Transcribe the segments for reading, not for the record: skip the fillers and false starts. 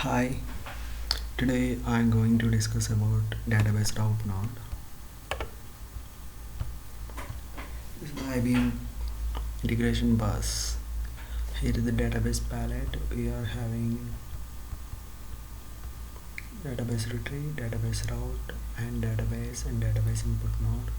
Hi, today I'm going to discuss about database route node. This is the IBM integration bus. Here is the database palette. We are having database retrieve, database route, and database input node.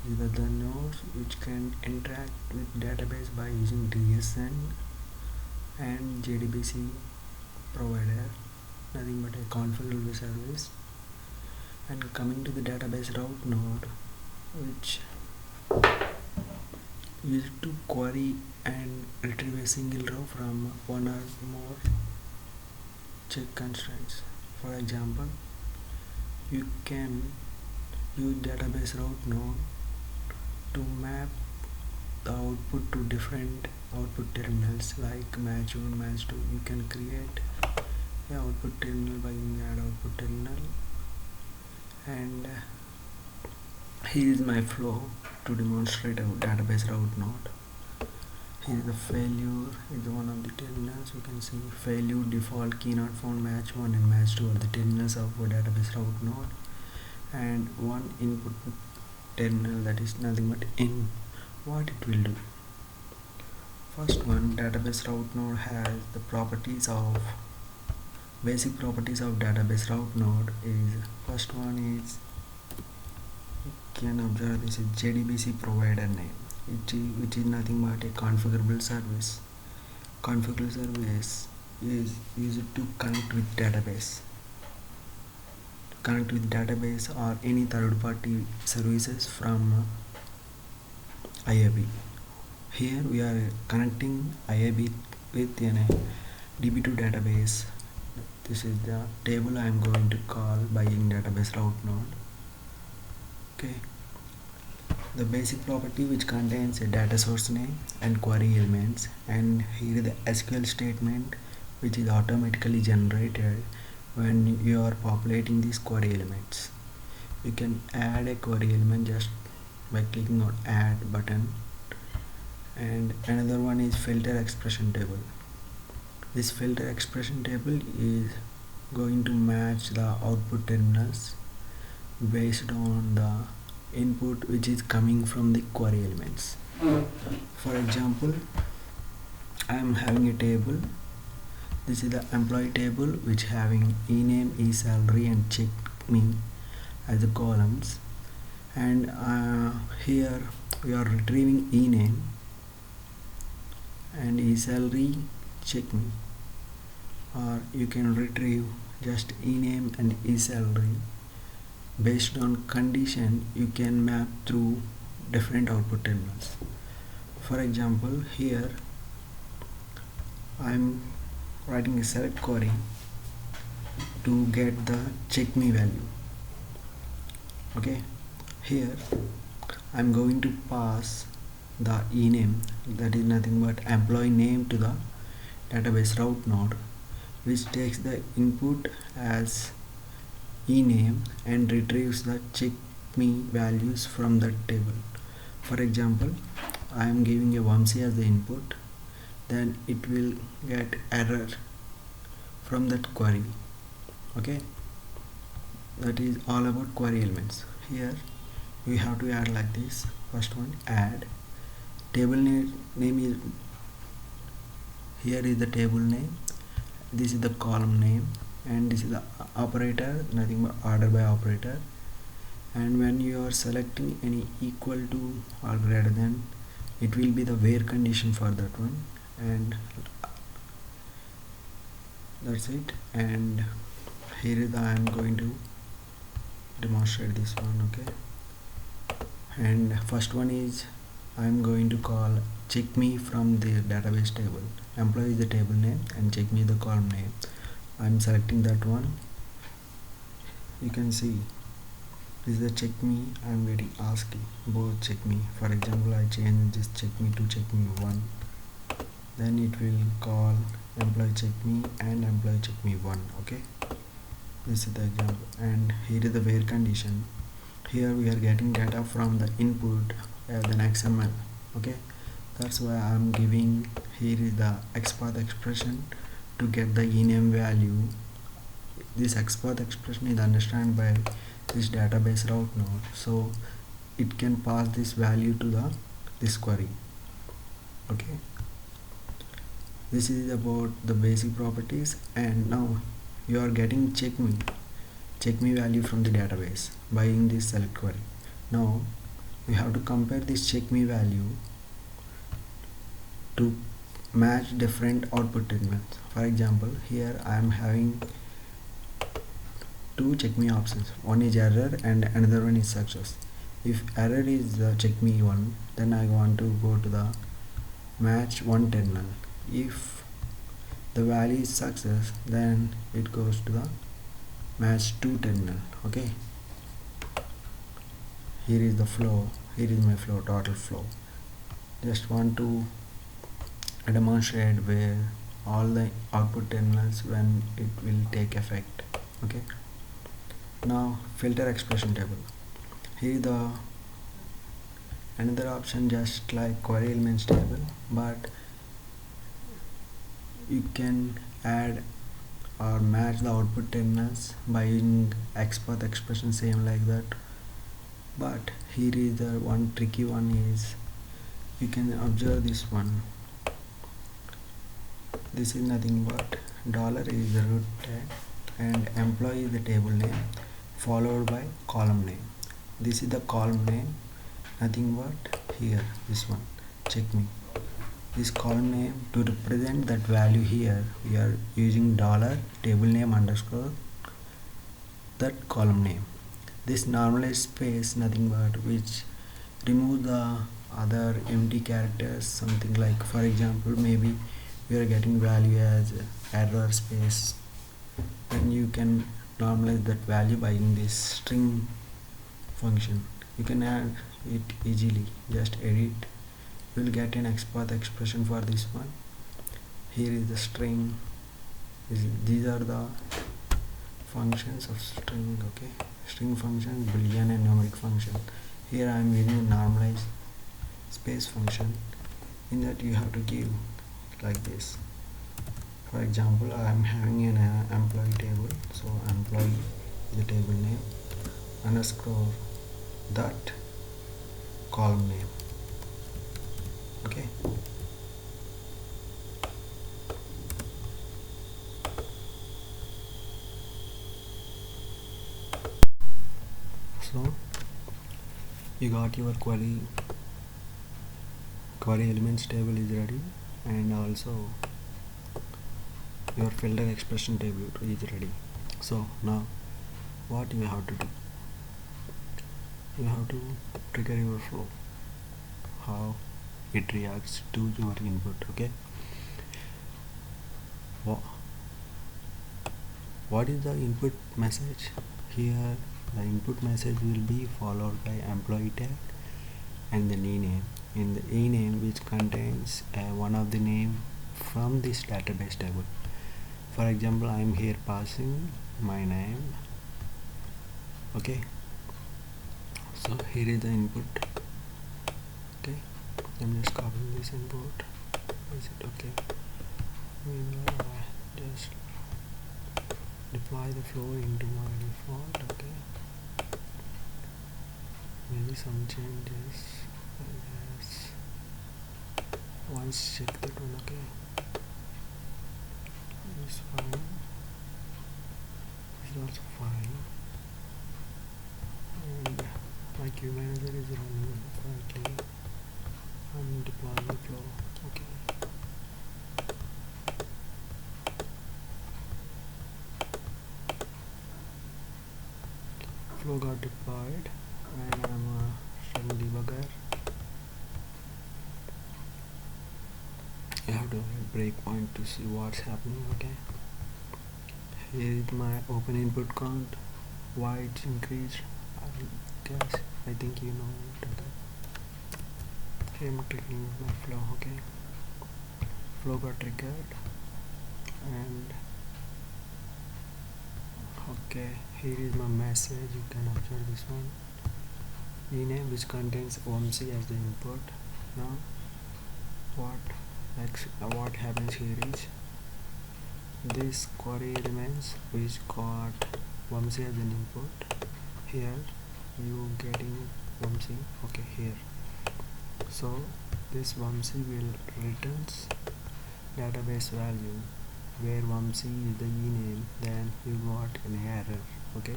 These are the nodes which can interact with database by using DSN and JDBC provider, nothing but a configurable service. And coming to the database route node, which used to query and retrieve a single row from one or more check constraints. For example, you can use database route node to map the output to different output terminals like match 1, match 2. You can create the output terminal by using add output terminal, and here is my flow to demonstrate a database route node. Here is the failure is one of the terminals. You can see failure, default, key not found, match 1 and match 2 are the terminals of a database route node, and one input terminal, that is nothing but in. What it will do? First one, database route node has the properties of basic properties of database route node. Is first one is, you can observe this is JDBC provider name, which is nothing but a configurable service. Configurable service is used to connect with database. Connect with database or any third-party services from IAB. Here we are connecting IAB with a DB2 database. This is the table I am going to call by in database route node. Okay. The basic property which contains a data source name and query elements, and here is the SQL statement which is automatically generated when you are populating these query elements. You can add a query element just by clicking on add button. And another one is filter expression table. This filter expression table is going to match the output terminals based on the input which is coming from the query elements. For example, I am having a table. This is the employee table which having ename, e-salary and check me as the columns, and here we are retrieving ename and e-salary, check me, or you can retrieve just ename and e-salary. Based on condition, you can map through different output terminals. For example, here I am writing a select query to get the check me value. Okay, here I am going to pass the ename, that is nothing but employee name, to the database route node, which takes the input as ename and retrieves the check me values from that table. For example, I am giving a Vamsi as the input, then it will get error from that query. Okay, that is all about query elements. Here we have to add like this. First one, add table name is, here is the table name, this is the column name, and this is the operator, nothing but order by operator. And when you are selecting any equal to or greater than, it will be the where condition for that one, and that's it. And here is the, I am going to demonstrate this one. Okay, and first one is I am going to call check me from the database table. Employee is the table name and check me the column name. I am selecting that one. You can see this is the check me. I am getting ASCII both check me. For example, I change this check me to check me 1, then it will call employee check me and employee check me 1. Okay, this is the example. And here is the where condition. Here we are getting data from the input as an XML. Okay, that's why I am giving, here is the XPath expression to get the ename value, this export expression is understood by this database route node, so it can pass this value to this query. Okay, this is about the basic properties, and now you are getting check me value from the database by using this select query. Now we have to compare this check me value to match different output terminals. For example, here I am having two check me options. One is error and another one is success. If error is the check me one, then I want to go to the match one terminal. If the value is success, then it goes to the match two terminal. Okay, here is the flow, here is my flow, total flow. Just want to demonstrate where all the output terminals when it will take effect. Okay, now filter expression table. Here the another option just like query elements table, but you can add or match the output terminals by using export expression same like that. But here is the one tricky one is you can observe this one. This is nothing but dollar is the root tag and employee is the table name followed by column name. This is the column name, nothing but here this one check me. This column name, to represent that value here we are using dollar table name underscore that column name. This normalized space nothing but which remove the other empty characters, something like for example maybe we are getting value as error space, and you can normalize that value by using this string function. You can add it easily, just edit, you will get an export expression for this one. Here is the string, these are the functions of string. Okay, string function, boolean and numeric function. Here I am using a normalized space function, in that you have to give like this. For example, I am having an employee table, so employee is the table name underscore that column name. Okay, so you got your query elements table is ready, and also your filter expression table is ready. So now what you have to do, you have to trigger your flow, how it reacts to your input. Okay, what is the input message? Here the input message will be followed by employee tag and the ename. In the ename which contains one of the name from this database table. For example, I am here passing my name. Okay, so here is the input. Okay, I'm just copying this input. Is it okay? Just deploy the flow into my default. Okay, maybe some changes. Yes, once check that one. Okay, it's fine, it's also fine, and my queue manager is running currently. I'm deploying the flow. Okay, flow got deployed, and I'm from debugger. You have to breakpoint to see what's happening. Okay, here is my open input count, why it's increased. I think you know it. Okay, here I'm triggering my flow. Okay, flow got triggered, and okay, here is my message. You can observe this one, ename which contains OMC as the input. Now what happens here is this query elements which got Vamsi as an input. Here you getting Vamsi, okay, here. So this Vamsi will returns database value where Vamsi is the ename, then you got an error, okay.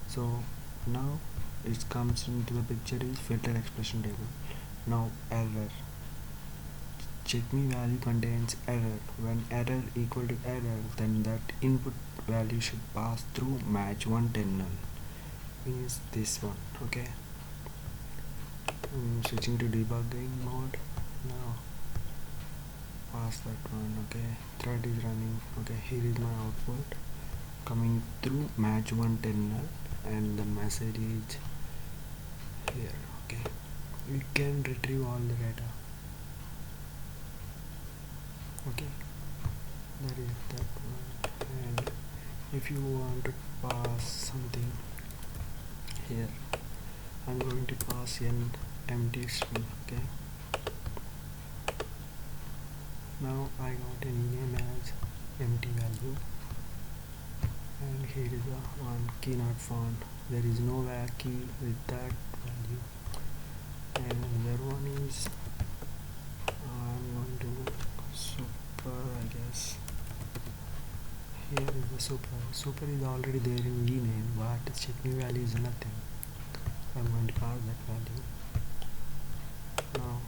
So now it comes into the picture is filter expression table. Now error, check me value contains error. When error equal to error, then that input value should pass through match one terminal, means this one, okay. I'm switching to debugging mode now. Pass that one, okay. Thread is running, okay. Here is my output coming through match one terminal and the message is here, okay. You can retrieve all the data, okay. That is that one. And if you want to pass something here, I'm going to pass an empty string, okay. Now I got an name as empty value, and here is the one key not found. There is no key with that value. And another one is I'm going to super, I guess. Here is the super. Super is already there in ename, but checking value is nothing. I'm going to pass that value. Now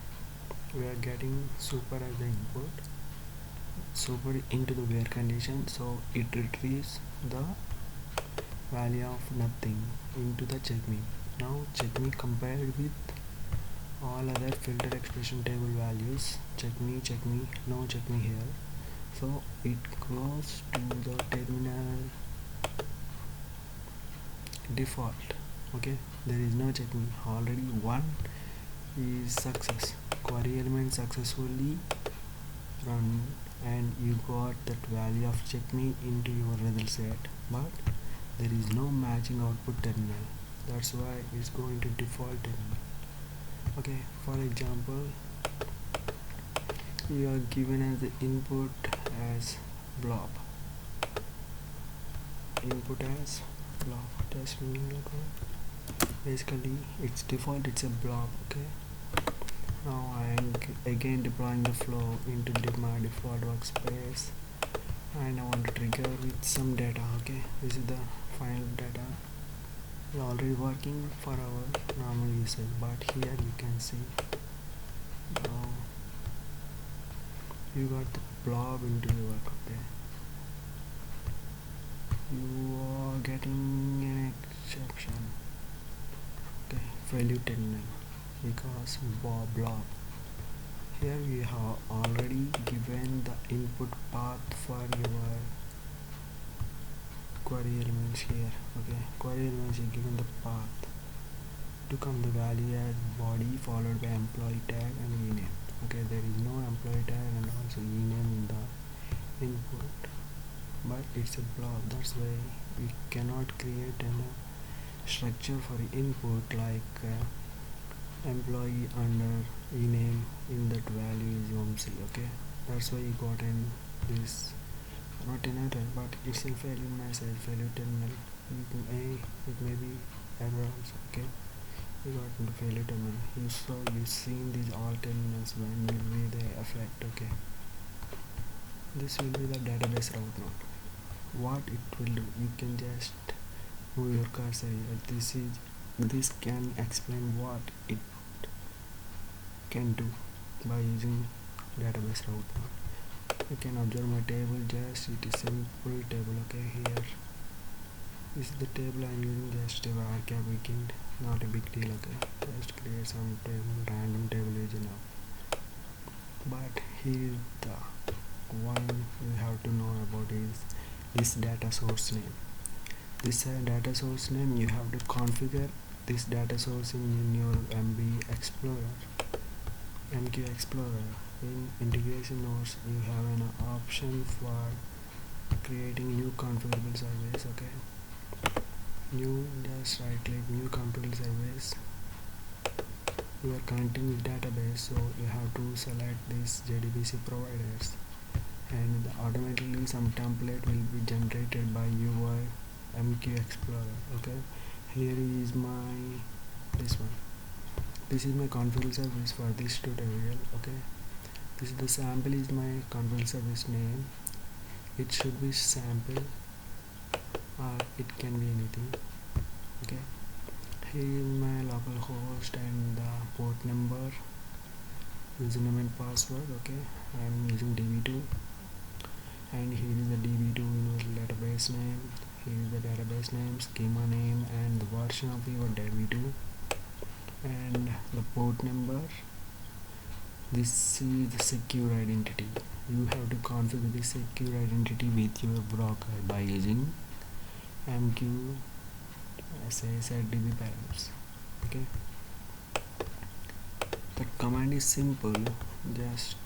we are getting super as the input, super into the where condition, so it retrieves the value of nothing into the check me. Now check me compared with all other filter expression table values, check me, no check me here, so it goes to the terminal default, okay. There is no check me, already one is success, query element successfully run and you got that value of check me into your result set, but there is no matching output terminal, that's why it's going to default terminal, okay. For example, you are given as the input as blob, test meaning, basically its default, it's a blob, okay. Now I am again deploying the flow into my default workspace and I want to trigger with some data, okay. This is the final data. It's already working for our normal usage, but here you can see you got the blob into your work, okay. You are getting an exception, okay, failure terminal because blob. Here we have already given the input path for your query elements here, okay. Query elements is given the path to come the value as body followed by employee tag and ename, okay. There is no employee tag and also ename in the input, but it's a blob, that's why we cannot create a structure for input like employee under ename in that value is Vamsi, okay. That's why you got in this, not an error, but it's a failure message, failure terminal. It may be error also, okay. You got into failure terminal. You seen these all terminals when will be the effect, okay. This will be the database route now. What it will do, you can just move your cursor here. This can explain what it can do by using database route now. You can observe my table, just it is simple table, okay. Here this is the table I'm using, just a varchar weekend, not a big deal, okay. Just create some table, random table is enough. But here the one you have to know about is this data source name. This data source name, you have to configure this data source in your MQ Explorer. In integration notes, you have an option for creating new configurable service, okay. Just right click, new configurable service. You are connecting with database, so you have to select this JDBC providers. and automatically some template will be generated by your MQ Explorer. Okay, here is my this one. This is my config service for this tutorial. Okay, this is the sample is my config service name. It should be sample or it can be anything. Okay, here is my local host and the port number, username and password. Okay, I am using db2, and here is the db2 universal database name. Here is the database name, schema name, and the version of your db2, and the port number. This is the secure identity. You have to configure the secure identity with your broker by using MQ DB params. Okay, the command is simple. Just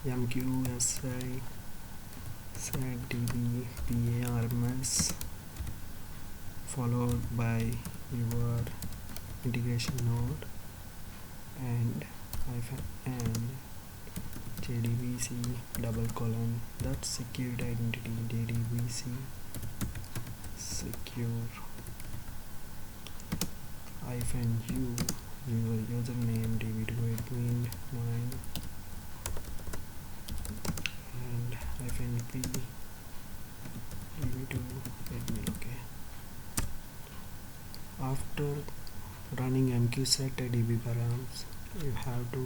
MQ set DB params followed by your integration node and -n JDBC double colon, that's security identity, JDBC secure -u your username db2 admin 9 and -p db2 admin. Okay, after running MQ set DB params, you have to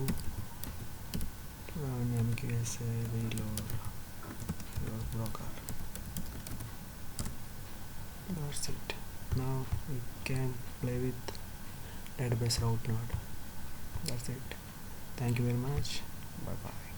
run MQSA reload your broker. That's it. Now we can play with database route node. That's it. Thank you very much. Bye bye.